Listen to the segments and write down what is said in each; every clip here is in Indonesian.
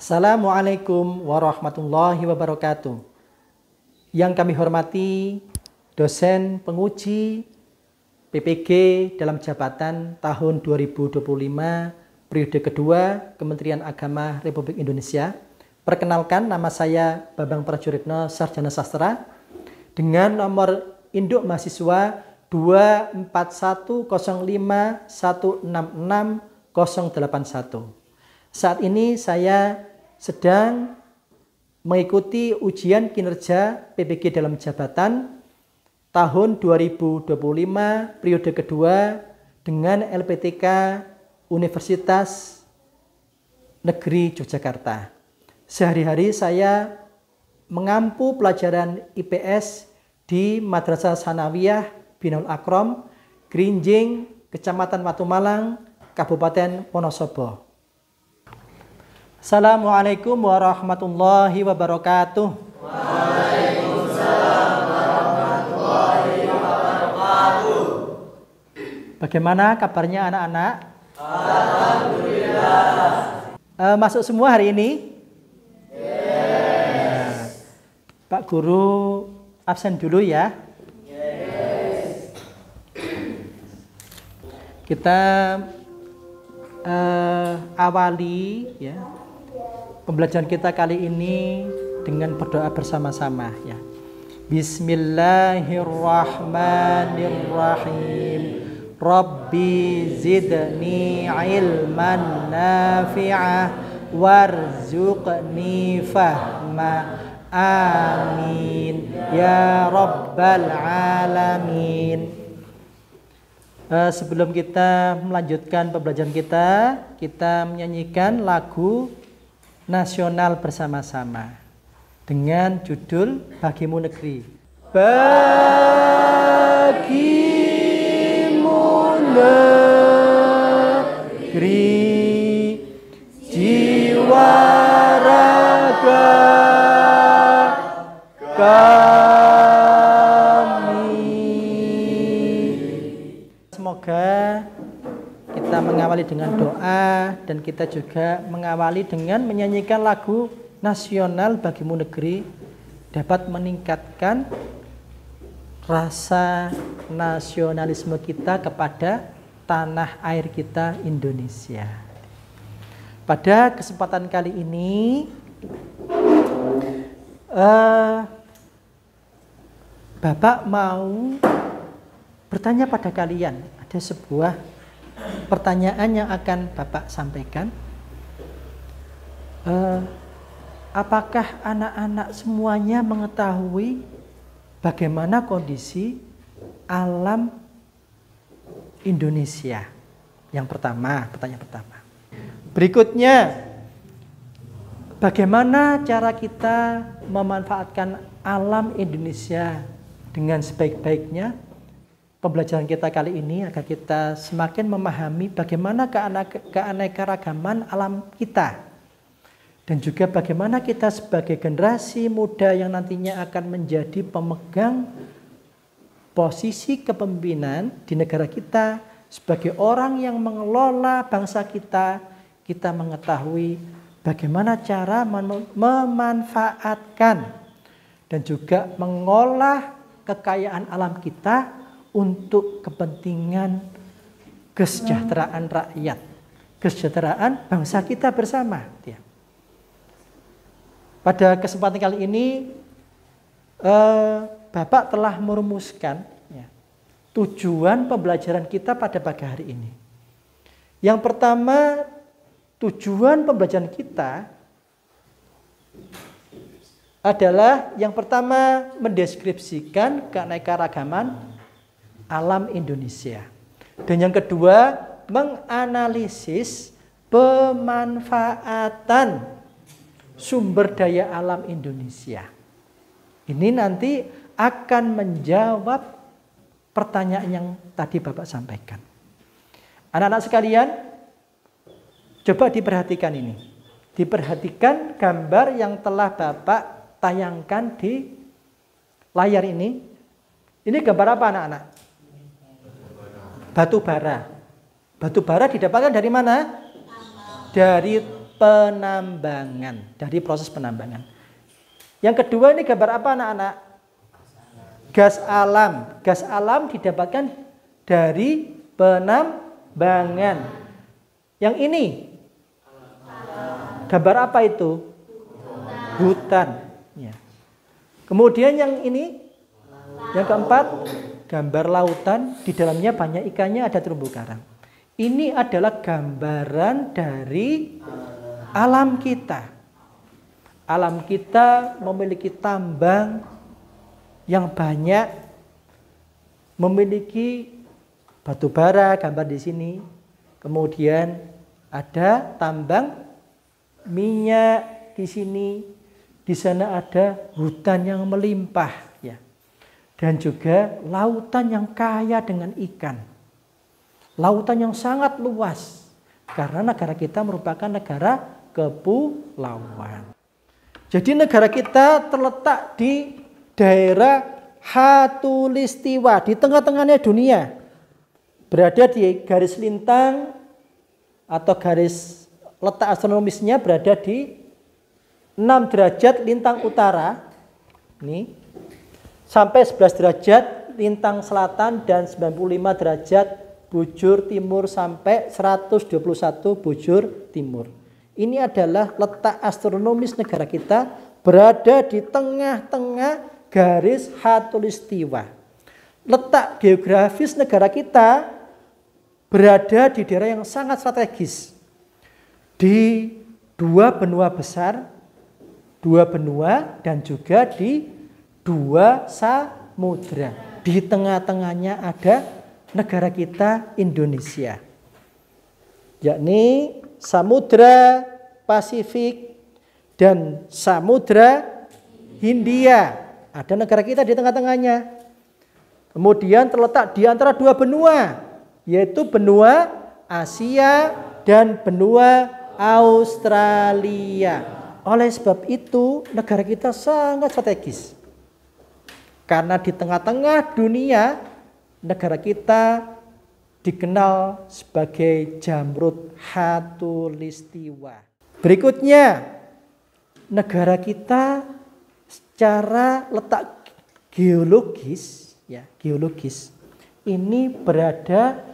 Assalamualaikum warahmatullahi wabarakatuh. Yang kami hormati dosen penguji PPG dalam jabatan tahun 2025 periode kedua Kementerian Agama Republik Indonesia. Perkenalkan, nama saya Bambang Prajuritno, Sarjana Sastra, dengan nomor induk mahasiswa 24150566081. Saat ini saya sedang mengikuti ujian kinerja PPG dalam jabatan tahun 2025 periode kedua dengan LPTK Universitas Negeri Yogyakarta. Sehari-hari saya mengampu pelajaran IPS di Madrasah Sanawiyah Binaul Akrom, Grinjing, Kecamatan Watu Malang, Kabupaten Wonosobo. Assalamualaikum warahmatullahi wabarakatuh. Waalaikumsalam warahmatullahi wabarakatuh. Bagaimana kabarnya anak-anak? Alhamdulillah. Masuk semua hari ini? Yes. Pak Guru absen dulu ya. Yes. Kita awali ya pembelajaran kita kali ini dengan berdoa bersama-sama ya. Bismillahirrahmanirrahim. Rabbi zidni ilman nafi'ah warzuqni fahma. Amin ya rabbal alamin. Sebelum kita melanjutkan pembelajaran kita menyanyikan lagu nasional bersama-sama dengan judul Bagimu Negeri. Bagimu negeri, jiwa raga Semoga kita mengawali dengan doa dan kita juga mengawali dengan menyanyikan lagu nasional Bagimu Negeri dapat meningkatkan rasa nasionalisme kita kepada tanah air kita Indonesia. Pada kesempatan kali ini Bapak mau bertanya pada kalian. Ada sebuah pertanyaan yang akan Bapak sampaikan. Apakah anak-anak semuanya mengetahui bagaimana kondisi alam Indonesia? Yang pertama, pertanyaan pertama. Berikutnya, bagaimana cara kita memanfaatkan alam Indonesia dengan sebaik-baiknya? Pembelajaran kita kali ini agar kita semakin memahami bagaimana keanekaragaman alam kita. Dan juga bagaimana kita sebagai generasi muda yang nantinya akan menjadi pemegang posisi kepemimpinan di negara kita, sebagai orang yang mengelola bangsa kita, kita mengetahui bagaimana cara memanfaatkan dan juga mengolah kekayaan alam kita untuk kepentingan kesejahteraan rakyat, kesejahteraan bangsa kita bersama. Pada kesempatan kali ini, Bapak telah merumuskan tujuan pembelajaran kita pada pagi hari ini. Yang pertama, tujuan pembelajaran kita adalah yang pertama mendeskripsikan keanekaragaman alam Indonesia. Dan yang kedua, menganalisis pemanfaatan sumber daya alam Indonesia. Ini nanti akan menjawab pertanyaan yang tadi Bapak sampaikan. Anak-anak sekalian, coba diperhatikan ini. Diperhatikan gambar yang telah Bapak tayangkan di layar ini. Ini gambar apa anak-anak? Batu bara. Batu bara didapatkan dari mana? Dari penambangan, dari proses penambangan. Yang kedua ini gambar apa anak-anak? Gas alam. Gas alam didapatkan dari penambangan. Yang ini gambar apa itu? Hutan. Ya. Kemudian yang ini, yang keempat, gambar lautan. Di dalamnya banyak ikannya, ada terumbu karang. Ini adalah gambaran dari alam kita. Alam kita memiliki tambang yang banyak, memiliki batu bara, gambar di sini. Kemudian ada tambang minyak di sini. Di sana ada hutan yang melimpah, ya. Dan juga lautan yang kaya dengan ikan. Lautan yang sangat luas. Karena negara kita merupakan negara kepulauan. Jadi negara kita terletak di daerah Khatulistiwa, di tengah-tengahnya dunia. Berada di garis lintang atau garis letak astronomisnya berada di 6 derajat lintang utara. Ini sampai 11 derajat lintang selatan dan 95 derajat bujur timur sampai 121 bujur timur. Ini adalah letak astronomis negara kita, berada di tengah-tengah garis khatulistiwa. Letak geografis negara kita berada di daerah yang sangat strategis. Di dua benua besar, dua benua dan juga di dua samudra. Di tengah-tengahnya ada negara kita Indonesia. Yakni Samudra Pasifik dan Samudra Hindia. Ada negara kita di tengah-tengahnya. Kemudian terletak di antara dua benua, yaitu benua Asia dan benua Australia. Oleh sebab itu, negara kita sangat strategis. Karena di tengah-tengah dunia, negara kita dikenal sebagai Jamrud Khatulistiwa. Berikutnya, negara kita secara letak geologis, ya, geologis ini berada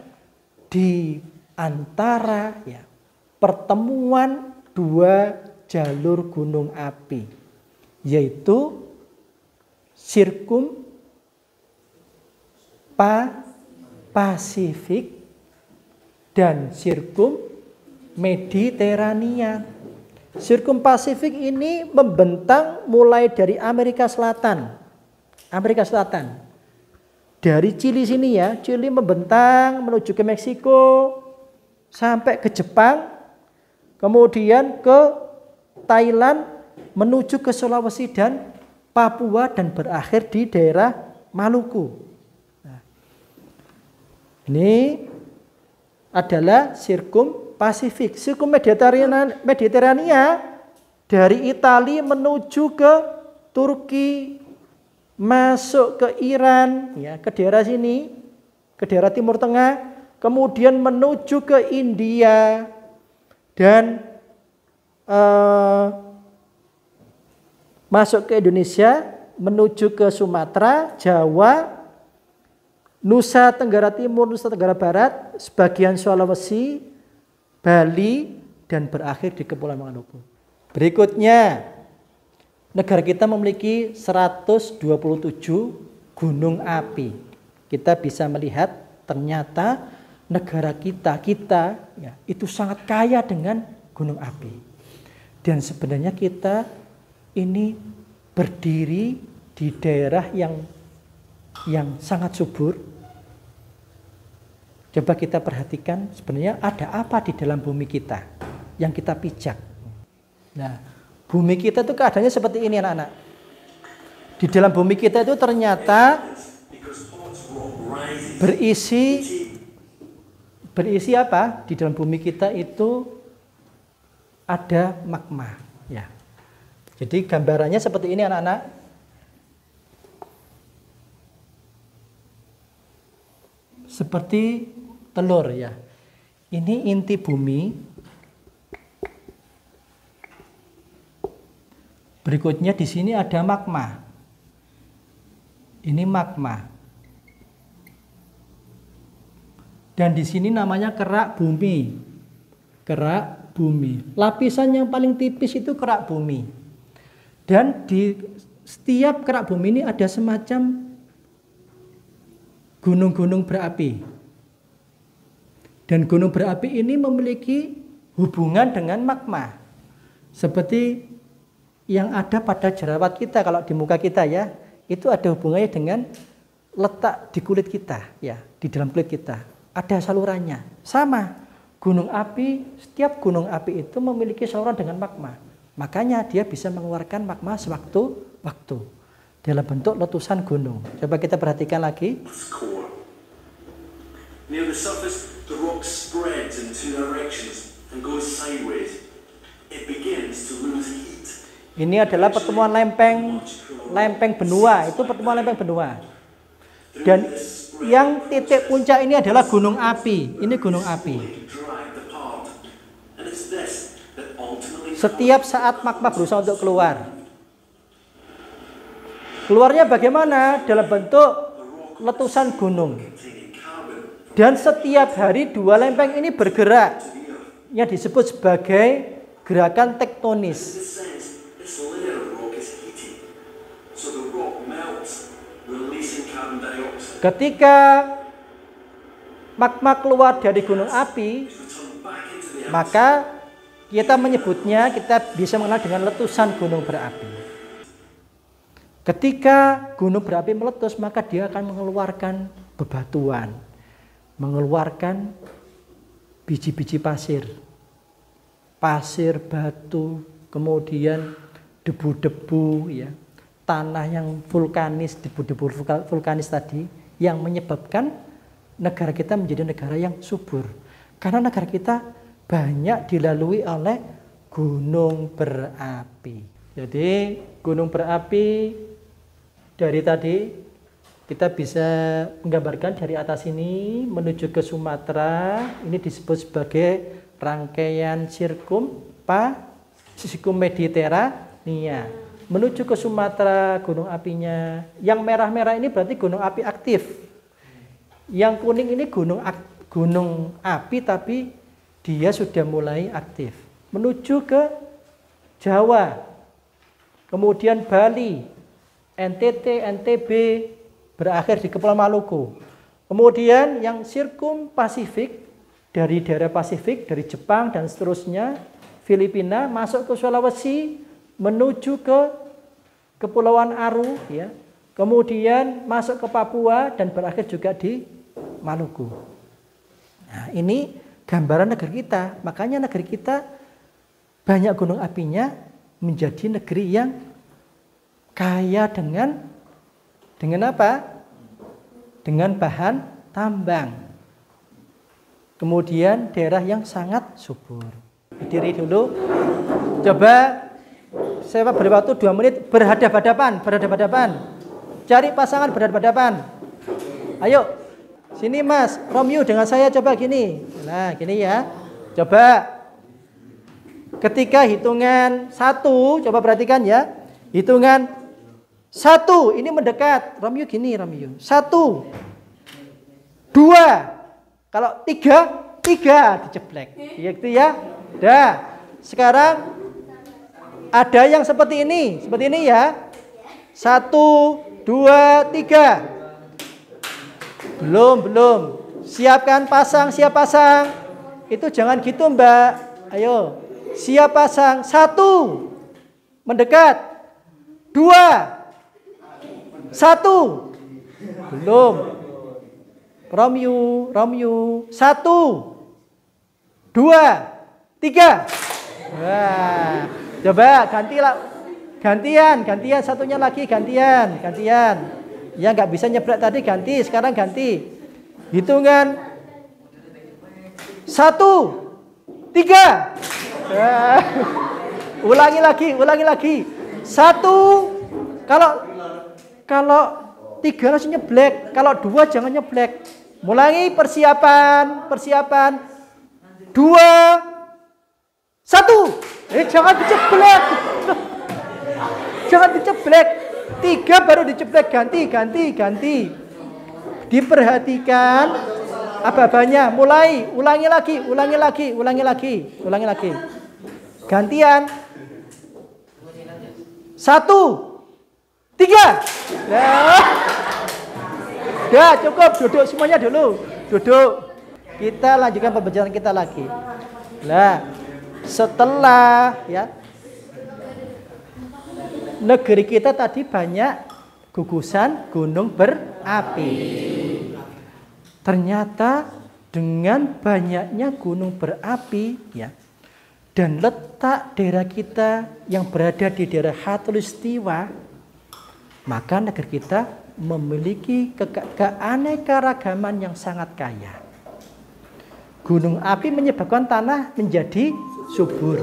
di antara, ya, pertemuan dua jalur gunung api, yaitu Sirkum Pasifik dan Sirkum Mediterania. Sirkum Pasifik ini membentang mulai dari Amerika Selatan. Amerika Selatan. Dari Chili sini, ya, Chili membentang menuju ke Meksiko sampai ke Jepang, kemudian ke Thailand, menuju ke Sulawesi dan Papua dan berakhir di daerah Maluku. Ini adalah Sirkum Pasifik. Sirkum Mediterania dari Italia menuju ke Turki, masuk ke Iran, ya, ke daerah sini, ke daerah Timur Tengah, kemudian menuju ke India dan masuk ke Indonesia, menuju ke Sumatera, Jawa, Nusa Tenggara Timur, Nusa Tenggara Barat, sebagian Sulawesi, Bali, dan berakhir di Kepulauan Maluku. Berikutnya, negara kita memiliki 127 gunung api. Kita bisa melihat ternyata negara kita ya, itu sangat kaya dengan gunung api. Dan sebenarnya kita ini berdiri di daerah yang sangat subur. Coba kita perhatikan sebenarnya ada apa di dalam bumi kita yang kita pijak. Nah, bumi kita itu keadaannya seperti ini, anak-anak. Di dalam bumi kita itu ternyata berisi apa? Di dalam bumi kita itu ada magma, ya. Jadi gambarannya seperti ini, anak-anak. Seperti telur, ya. Ini inti bumi. Berikutnya di sini ada magma. Ini magma. Dan di sini namanya kerak bumi. Kerak bumi. Lapisan yang paling tipis itu kerak bumi. Dan di setiap kerak bumi ini ada semacam gunung-gunung berapi. Dan gunung berapi ini memiliki hubungan dengan magma. Seperti yang ada pada jerawat kita kalau di muka kita ya, itu ada hubungannya dengan letak di kulit kita ya, di dalam kulit kita. Ada salurannya. Sama, gunung api, setiap gunung api itu memiliki saluran dengan magma. Makanya dia bisa mengeluarkan magma sewaktu-waktu dalam bentuk letusan gunung. Coba kita perhatikan lagi. Near the surface, the rock spreads in two directions and goes sideways. It begins to lose heat. Ini adalah pertemuan lempeng benua. Itu pertemuan lempeng benua. Dan yang titik puncak ini adalah gunung api. Ini gunung api. Setiap saat magma berusaha untuk keluar. Keluarnya bagaimana? Dalam bentuk letusan gunung. Dan setiap hari dua lempeng ini bergerak, yang disebut sebagai gerakan tektonis. Ketika magma keluar dari gunung api, maka kita menyebutnya, kita bisa mengenal dengan letusan gunung berapi. Ketika gunung berapi meletus, maka dia akan mengeluarkan bebatuan, mengeluarkan biji-biji pasir, batu, kemudian debu-debu, ya, tanah yang vulkanis, debu-debu vulkanis tadi, yang menyebabkan negara kita menjadi negara yang subur. Karena negara kita banyak dilalui oleh gunung berapi. Jadi gunung berapi dari tadi kita bisa menggambarkan dari atas ini menuju ke Sumatera, ini disebut sebagai rangkaian sirkum Mediterania. Menuju ke Sumatera, gunung apinya. Yang merah-merah ini berarti gunung api aktif. Yang kuning ini gunung api tapi dia sudah mulai aktif. Menuju ke Jawa, kemudian Bali, NTT, NTB, berakhir di Kepulauan Maluku. Kemudian yang sirkum Pasifik, dari daerah Pasifik, dari Jepang dan seterusnya, Filipina, masuk ke Sulawesi, menuju ke Kepulauan Aru, ya. Kemudian masuk ke Papua dan berakhir juga di Maluku. Nah, ini gambaran negeri kita. Makanya negeri kita banyak gunung apinya, menjadi negeri yang kaya dengan apa? Dengan bahan tambang. Kemudian daerah yang sangat subur. Berdiri dulu. Coba saya beri waktu 2 menit, berhadapan. Cari pasangan berhadapan. Ayo, sini Mas, Romeo dengan saya coba gini. Nah, gini ya. Coba. Ketika hitungan 1, coba perhatikan ya. Hitungan 1, ini mendekat. Romeo gini, Romeo. 1, 2. Kalau 3 diceplek. Gitu ya. Dah. Sekarang ada yang seperti ini ya. 1, 2, 3. Belum. Siapkan pasang, siap pasang. Itu jangan gitu, Mbak. Ayo. Siap pasang. 1. Mendekat. 2. 1. Belum. Romeo. 1, 2, 3. Wah. Coba gantian, satunya lagi gantian. Ya nggak bisa nyebrek tadi, ganti, sekarang ganti. Hitungan 1, 3. Ulangi lagi. 1. Kalau 3 langsung nyeblek, kalau 2 jangan nyeblek. Mulai persiapan. 2, 1. Jangan diceblek. Jangan diceblek. 3 baru diceblek, ganti. Diperhatikan aba-abanya, mulai, ulangi lagi. Gantian. 1, 3. Ya, cukup, duduk semuanya dulu. Duduk. Kita lanjutkan pembelajaran kita lagi. Nah, setelah ya negeri kita tadi banyak gugusan gunung berapi. Ternyata dengan banyaknya gunung berapi ya, dan letak daerah kita yang berada di daerah Khatulistiwa, maka negeri kita memiliki keanekaragaman yang sangat kaya. Gunung api menyebabkan tanah menjadi subur.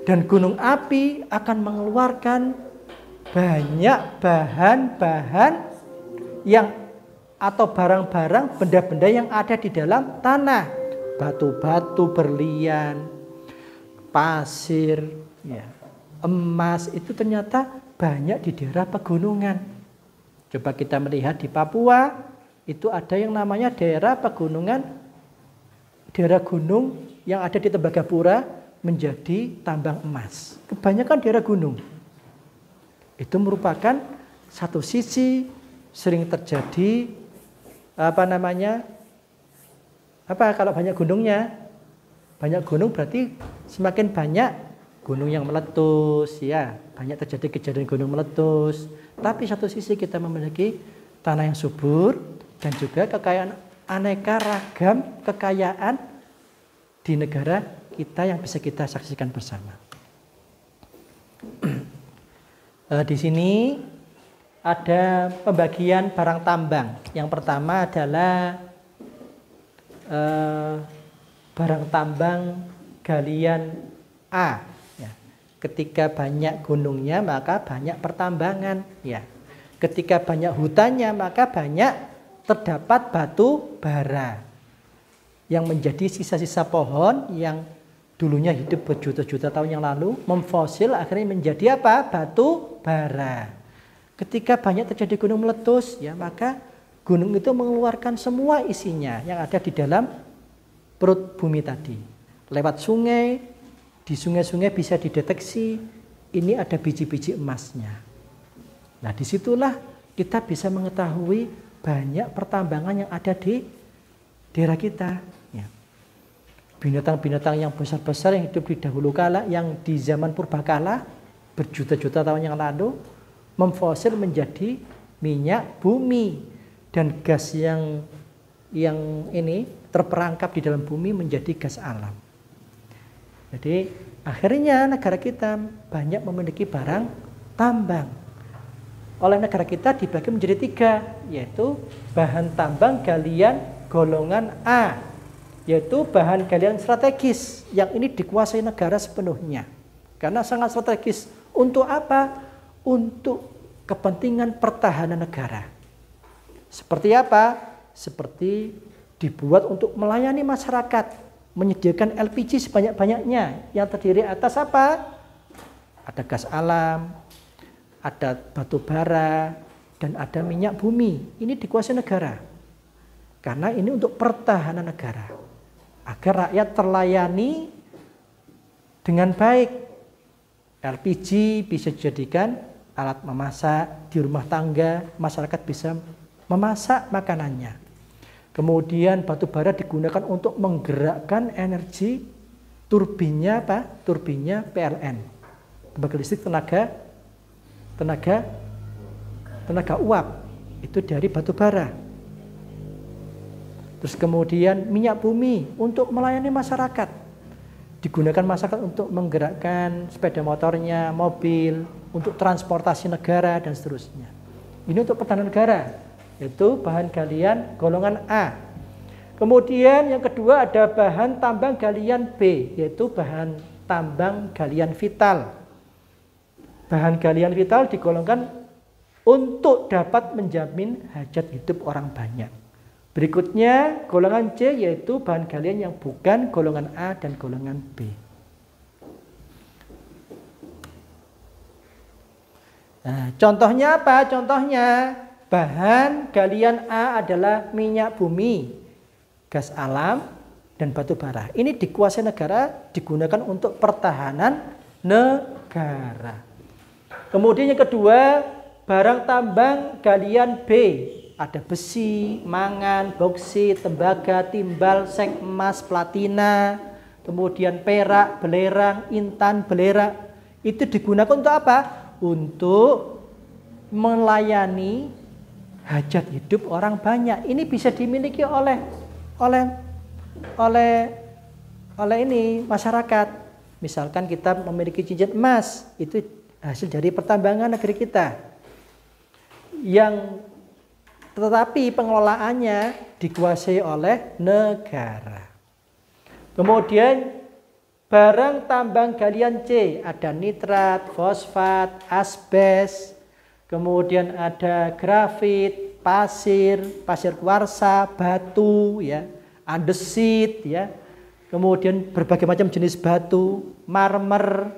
Dan gunung api akan mengeluarkan banyak bahan-bahan yang atau barang-barang, benda-benda yang ada di dalam tanah. Batu-batu berlian, pasir, ya, emas itu ternyata banyak di daerah pegunungan. Coba kita melihat di Papua, itu ada yang namanya daerah pegunungan, daerah gunung yang ada di Tembagapura menjadi tambang emas. Kebanyakan daerah gunung. Itu merupakan satu sisi sering terjadi kalau banyak gunungnya. Banyak gunung berarti semakin banyak gunung yang meletus, ya. Banyak terjadi kejadian gunung meletus. Tapi satu sisi kita memiliki tanah yang subur dan juga kekayaan aneka ragam kekayaan di negara kita yang bisa kita saksikan bersama. Di sini ada pembagian barang tambang. Yang pertama adalah barang tambang galian A. Ya. Ketika banyak gunungnya maka banyak pertambangan. Ya. Ketika banyak hutannya maka banyak terdapat batu bara yang menjadi sisa-sisa pohon yang dulunya hidup berjuta-juta tahun yang lalu, memfosil akhirnya menjadi apa? Batu bara. Ketika banyak terjadi gunung meletus, ya maka gunung itu mengeluarkan semua isinya yang ada di dalam perut bumi tadi. Lewat sungai, di sungai-sungai bisa dideteksi ini ada biji-biji emasnya. Nah, disitulah kita bisa mengetahui banyak pertambangan yang ada di daerah kita. Binatang-binatang yang besar-besar yang hidup di dahulu kala, yang di zaman purbakala berjuta-juta tahun yang lalu memfosil menjadi minyak bumi, dan gas yang ini terperangkap di dalam bumi menjadi gas alam. Jadi akhirnya negara kita banyak memiliki barang tambang. Oleh negara kita dibagi menjadi 3, yaitu bahan tambang galian golongan A, yaitu bahan galian strategis yang ini dikuasai negara sepenuhnya karena sangat strategis. Untuk apa? Untuk kepentingan pertahanan negara. Seperti apa? Seperti dibuat untuk melayani masyarakat, menyediakan LPG sebanyak-banyaknya yang terdiri atas apa? Ada gas alam, ada batu bara, dan ada minyak bumi. Ini dikuasai negara karena ini untuk pertahanan negara, agar rakyat terlayani dengan baik. LPG bisa dijadikan alat memasak di rumah tangga, masyarakat bisa memasak makanannya. Kemudian batu bara digunakan untuk menggerakkan energi turbinnya apa? Turbinnya PLN, pembangkit listrik tenaga uap, itu dari batu bara. Terus kemudian minyak bumi untuk melayani masyarakat. Digunakan masyarakat untuk menggerakkan sepeda motornya, mobil, untuk transportasi negara dan seterusnya. Ini untuk pertahanan negara, yaitu bahan galian golongan A. Kemudian yang kedua ada bahan tambang galian B, yaitu bahan tambang galian vital. Bahan galian vital digolongkan untuk dapat menjamin hajat hidup orang banyak. Berikutnya golongan C, yaitu bahan galian yang bukan golongan A dan golongan B. Nah, contohnya apa? Contohnya bahan galian A adalah minyak bumi, gas alam, dan batu bara. Ini dikuasai negara, digunakan untuk pertahanan negara. Kemudian yang kedua, barang tambang galian B. Ada besi, mangan, boksit, tembaga, timbal, seng, emas, platina, kemudian perak, belerang, intan, belerang. Itu digunakan untuk apa? Untuk melayani hajat hidup orang banyak. Ini bisa dimiliki oleh ini masyarakat. Misalkan kita memiliki cincin emas, itu hasil dari pertambangan negeri kita. Tetapi pengelolaannya dikuasai oleh negara. Kemudian barang tambang galian C, ada nitrat, fosfat, asbes, kemudian ada grafit, pasir kuarsa, batu, ya, andesit, ya. Kemudian berbagai macam jenis batu, marmer.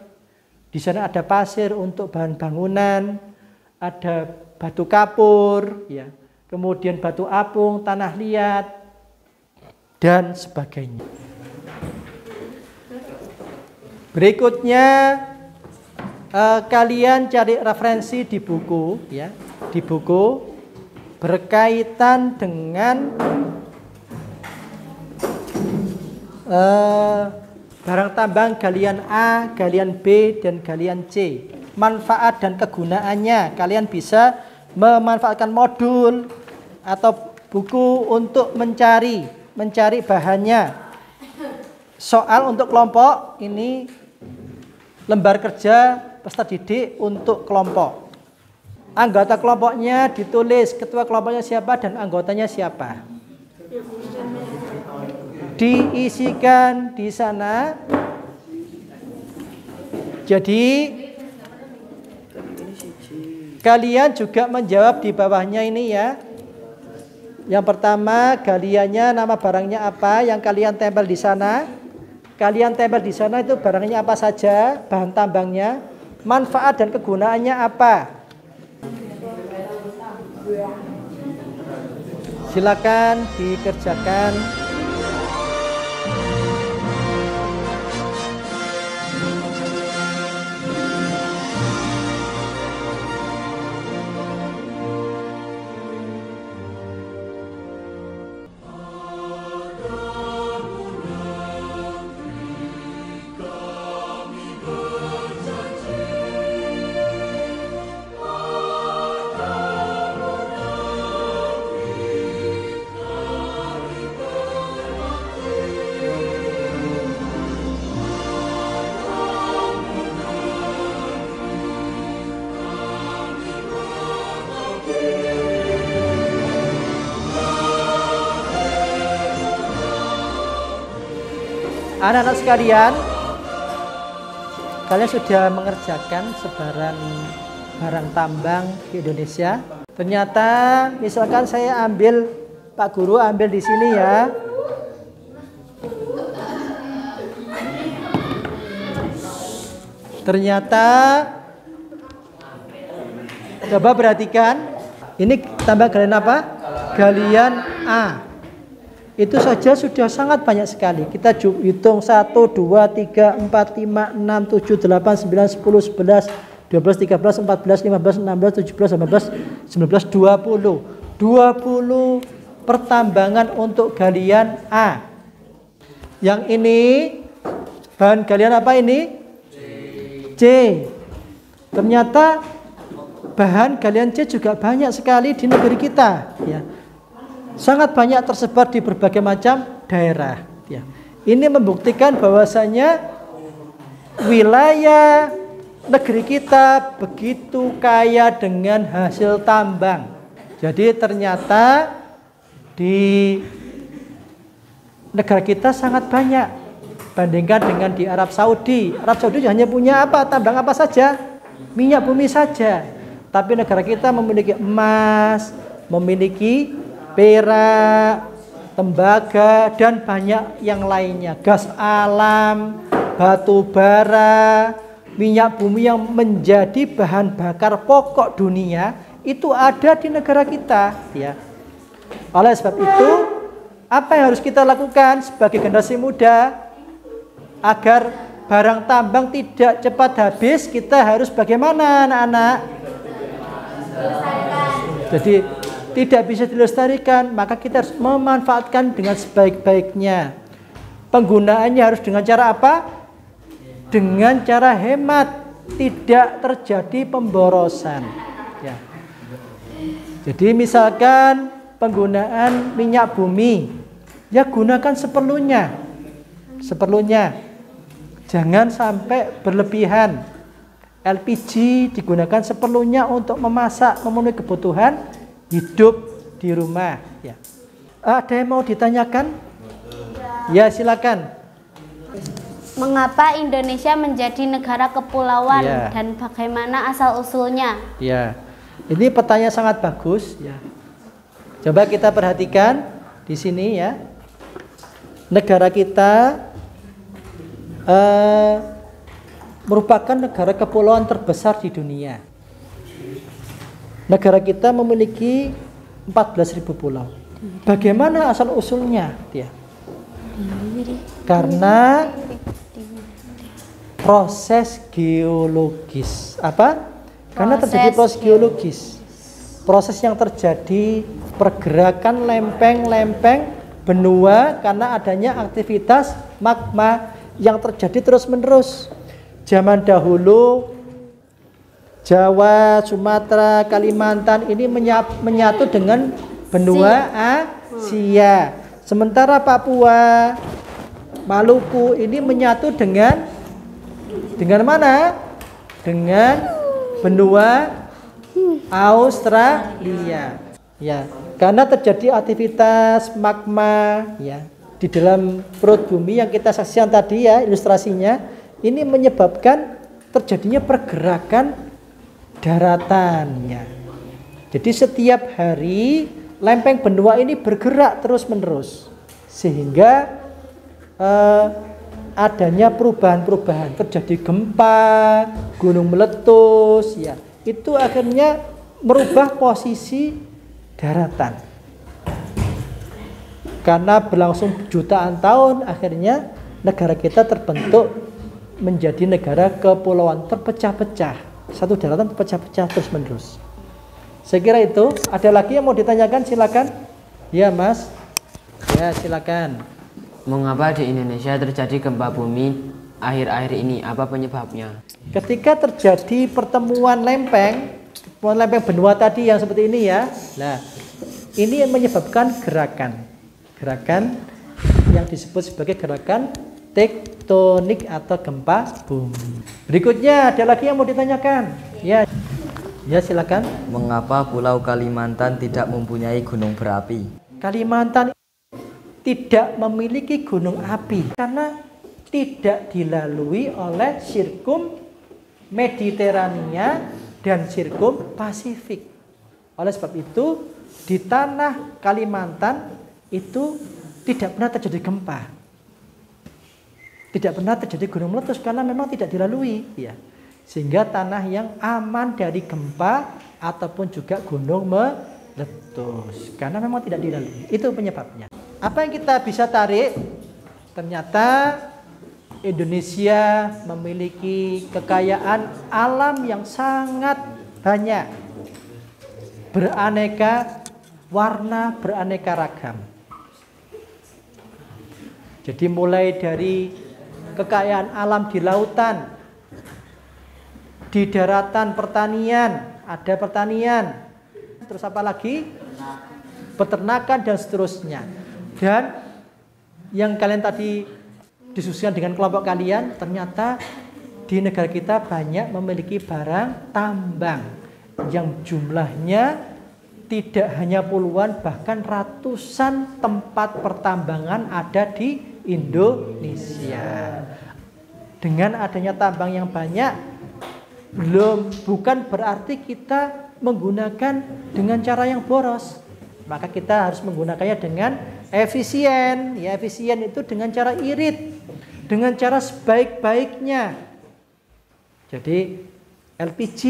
Di sana ada pasir untuk bahan bangunan, ada batu kapur, ya. Kemudian batu apung, tanah liat, dan sebagainya. Berikutnya kalian cari referensi di buku, ya, di buku berkaitan dengan barang tambang galian A, galian B, dan galian C. Manfaat dan kegunaannya, kalian bisa memanfaatkan modul atau buku untuk mencari bahannya. Soal untuk kelompok ini lembar kerja peserta didik untuk kelompok. Anggota kelompoknya ditulis, ketua kelompoknya siapa dan anggotanya siapa. Diisikan di sana. Jadi kalian juga menjawab di bawahnya ini, ya. Yang pertama, galiannya, nama barangnya apa yang kalian tempel di sana. Kalian tempel di sana itu barangnya apa saja, bahan tambangnya, manfaat dan kegunaannya apa. Silakan dikerjakan. Anak-anak sekalian, kalian sudah mengerjakan sebaran barang tambang di Indonesia. Ternyata misalkan saya ambil, Pak Guru ambil di sini, ya. Ternyata coba perhatikan, ini tambang galian apa? Galian A. Itu saja sudah sangat banyak sekali. Kita hitung 1, 2, 3, 4, 5, 6, 7, 8, 9, 10, 11, 12, 13, 14, 15, 16, 17, 18, 19, 20. 20 pertambangan untuk galian A. Yang ini bahan galian apa ini? C. Ternyata bahan galian C juga banyak sekali di negeri kita, ya. Sangat banyak tersebar di berbagai macam daerah, ya. Ini membuktikan bahwasanya wilayah negeri kita begitu kaya dengan hasil tambang. Jadi ternyata di negara kita sangat banyak. Bandingkan dengan di Arab Saudi. Arab Saudi hanya punya apa? Tambang apa saja? Minyak bumi saja. Tapi negara kita memiliki emas, memiliki perak, tembaga, dan banyak yang lainnya. Gas alam, batu bara, minyak bumi yang menjadi bahan bakar pokok dunia itu ada di negara kita, ya. Oleh sebab itu, apa yang harus kita lakukan sebagai generasi muda agar barang tambang tidak cepat habis? Kita harus bagaimana, anak-anak? Jadi tidak bisa dilestarikan, maka kita harus memanfaatkan dengan sebaik-baiknya. Penggunaannya harus dengan cara apa? Dengan cara hemat, tidak terjadi pemborosan, ya. Jadi misalkan penggunaan minyak bumi, ya gunakan seperlunya. Jangan sampai berlebihan. LPG digunakan seperlunya untuk memasak, memenuhi kebutuhan hidup di rumah, ya. Ada yang mau ditanyakan? Ya, silakan. Mengapa Indonesia menjadi negara kepulauan dan bagaimana asal-usulnya? Ya, ini pertanyaan sangat bagus, ya. Coba kita perhatikan di sini, ya. Negara kita merupakan negara kepulauan terbesar di dunia. Negara kita memiliki 14.000 pulau. Bagaimana asal-usulnya? Ya. Karena proses geologis. Apa? Karena terjadi proses geologis. Proses yang terjadi pergerakan lempeng-lempeng benua karena adanya aktivitas magma yang terjadi terus-menerus. Zaman dahulu Jawa, Sumatera, Kalimantan ini menyatu dengan benua Asia. Sementara Papua, Maluku ini menyatu dengan mana? Dengan benua Australia. Ya, karena terjadi aktivitas magma, ya, di dalam perut bumi yang kita saksikan tadi, ya, ilustrasinya, ini menyebabkan terjadinya pergerakan daratannya. Jadi setiap hari lempeng benua ini bergerak terus-menerus sehingga adanya perubahan-perubahan, terjadi gempa, gunung meletus, ya. Itu akhirnya merubah posisi daratan. Karena berlangsung jutaan tahun, akhirnya negara kita terbentuk menjadi negara kepulauan terpecah-pecah. Satu daratan terpecah-pecah terus-menerus. Saya kira itu. Ada lagi yang mau ditanyakan? Silakan. Ya, Mas. Ya, silakan. Mengapa di Indonesia terjadi gempa bumi akhir-akhir ini? Apa penyebabnya? Ketika terjadi pertemuan lempeng benua tadi yang seperti ini, ya. Nah, ini yang menyebabkan gerakan yang disebut sebagai gerakan tektonik atau gempa bumi. Berikutnya ada lagi yang mau ditanyakan? Ya. Ya, silakan. Mengapa Pulau Kalimantan tidak mempunyai gunung berapi? Kalimantan tidak memiliki gunung api karena tidak dilalui oleh sirkum Mediterania dan sirkum Pasifik. Oleh sebab itu, di tanah Kalimantan itu tidak pernah terjadi gempa. Tidak pernah terjadi gunung meletus karena memang tidak dilalui, ya. Sehingga tanah yang aman dari gempa ataupun juga gunung meletus karena memang tidak dilalui. Itu penyebabnya. Apa yang kita bisa tarik? Ternyata Indonesia memiliki kekayaan alam yang sangat banyak, beraneka warna, beraneka ragam. Jadi mulai dari kekayaan alam di lautan, di daratan pertanian, ada pertanian, terus apa lagi? Peternakan dan seterusnya. Dan yang kalian tadi diskusikan dengan kelompok kalian, ternyata di negara kita banyak memiliki barang tambang yang jumlahnya tidak hanya puluhan, bahkan ratusan tempat pertambangan ada di Indonesia. Dengan adanya tambang yang banyak, bukan berarti kita menggunakan dengan cara yang boros. Maka kita harus menggunakannya dengan efisien. Ya, efisien itu dengan cara irit, dengan cara sebaik-baiknya. Jadi LPG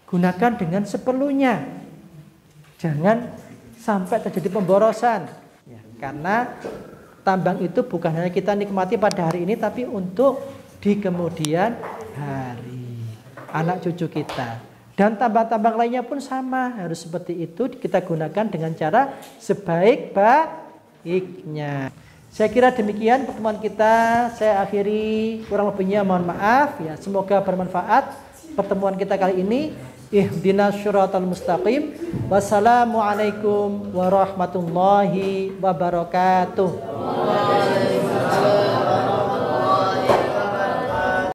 gunakan dengan seperlunya. Jangan sampai terjadi pemborosan. Ya, karena tambang itu bukan hanya kita nikmati pada hari ini, tapi untuk di kemudian hari, anak cucu kita. Dan tambang-tambang lainnya pun sama, harus seperti itu kita gunakan dengan cara sebaik-baiknya. Saya kira demikian pertemuan kita. Saya akhiri, kurang lebihnya mohon maaf ya. Semoga bermanfaat pertemuan kita kali ini. Ihdinas syiratal mustaqim. Wassalamualaikum warahmatullahi wabarakatuh.